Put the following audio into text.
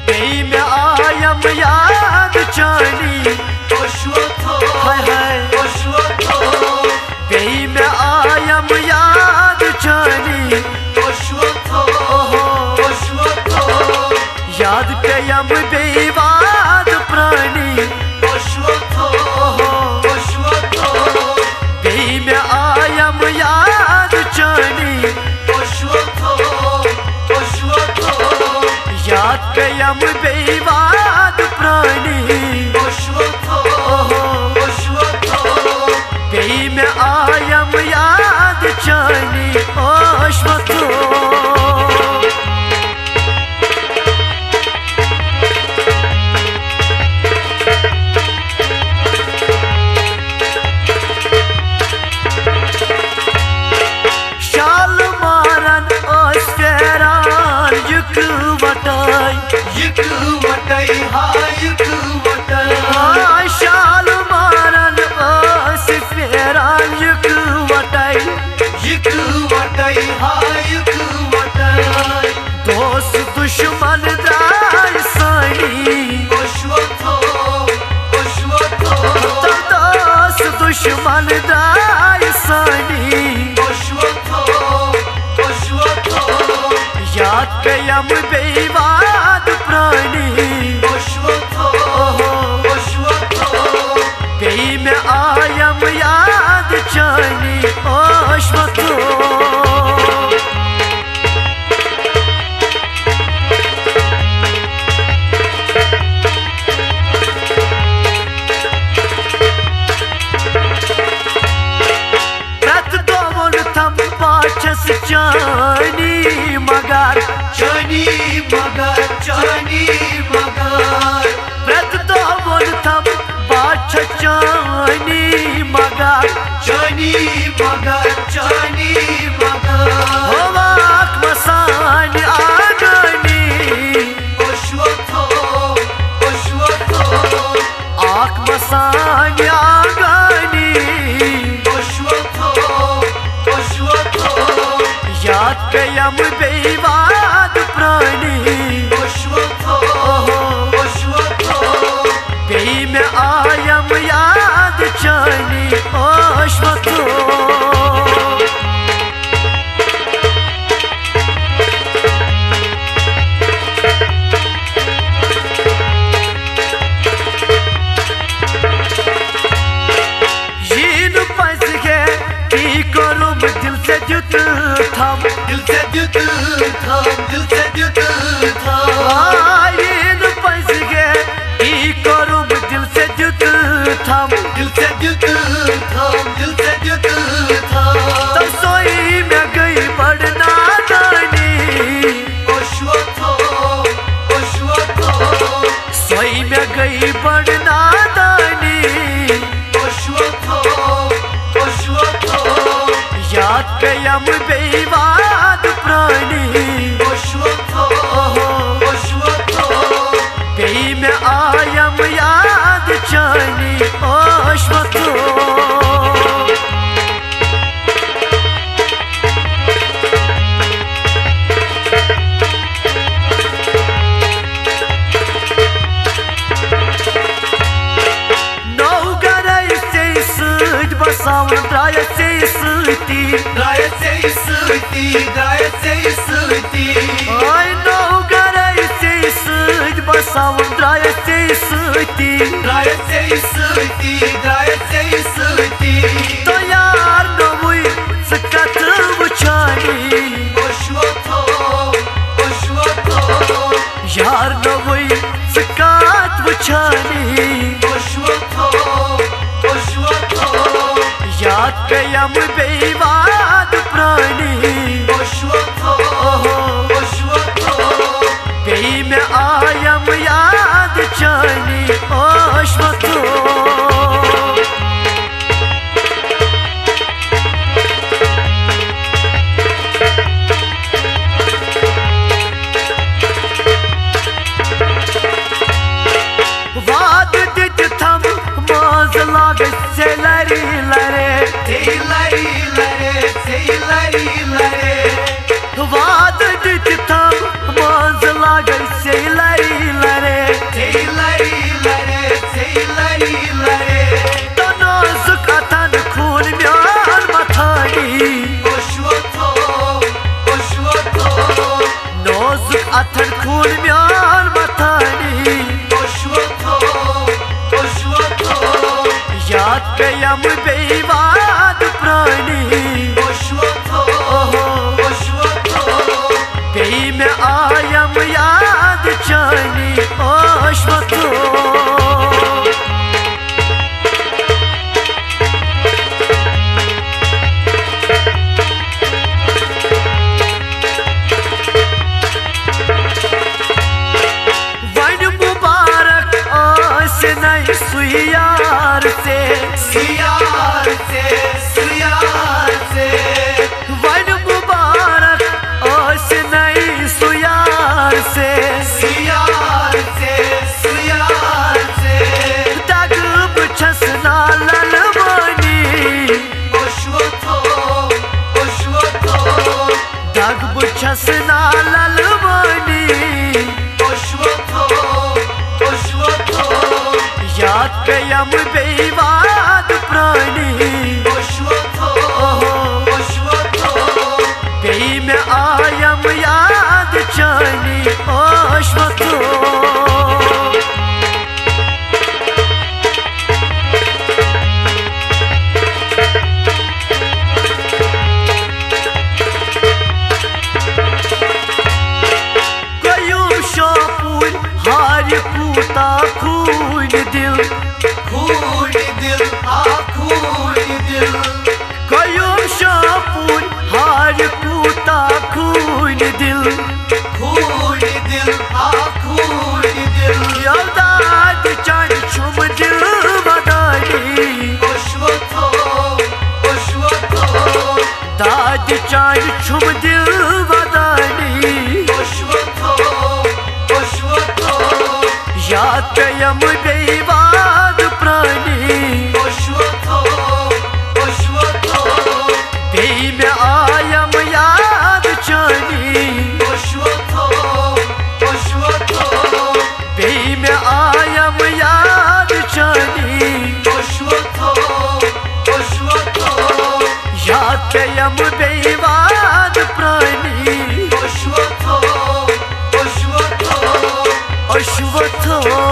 बेई में आयम याद चानी हाय हाय बेई में आयम याद चानी याद पेयम बेवाद प्राणी बेई में आयम याद चानी याद पेयम बेवाद प्राणी बेई में आयम याद चानी शाल मारन फेरान युक वटाई शाल मारन फेरान युक वटाई दोस्त दुश्मन दाय सानी दोस्त दुश्मन दाय सानी याद पेयम बेवाद प्राणी बेई में आयम याद चानी प्रत दोवन थम पाचस चानी मगर प्रत दोवन थम पाच चानी मगर होवाक मसान आगनी आक मसान आगनी याद पेयम बेवाद प्राणी बेई में आयम याद चानी यीन पस गे की करूम दिल से जुत थम यीन पस गे की करूम दिल से जुत थम तब सोई में गई बढ़ना दानी सोई में गई बढ़ना दानी याद पेयम बेवाद प्राणी बेई में आयम याद चानी नौगरई से सूद बसावन द्राय से सूती ओय नौगरई से सूद बसावन द्राय से सूती तो यार नमुई सकत वचानी यार नमुई सकत वचानी याद पेयम बेवाद प्राणी बेई में आयम याद चानी वाद दित थम माज लाग से लरी लरे अथन खून म्यान मथानी याद पे यम बेवाद प्राणी पे में आयम याद चानी ओश्वतो सुयार से वन मुबारक ओस नई सुयार से दग छसना ललवानी दग छसना ललवानी याद पे यम बेवाद प्राणी पे में आयम याद चानी ओश्वतो गयो शोपुन हार पूता खून दिल कयूम शापुन हार पूता खून दिल यवदाद चान छुम दिल बदानी दाद चान छुम दिल बदानी याद पे यम बेवाद प्राणी पे में आयम याद चानी पे में आयम याद चानी याद पे यम बेवाद प्राणी ओश्वतो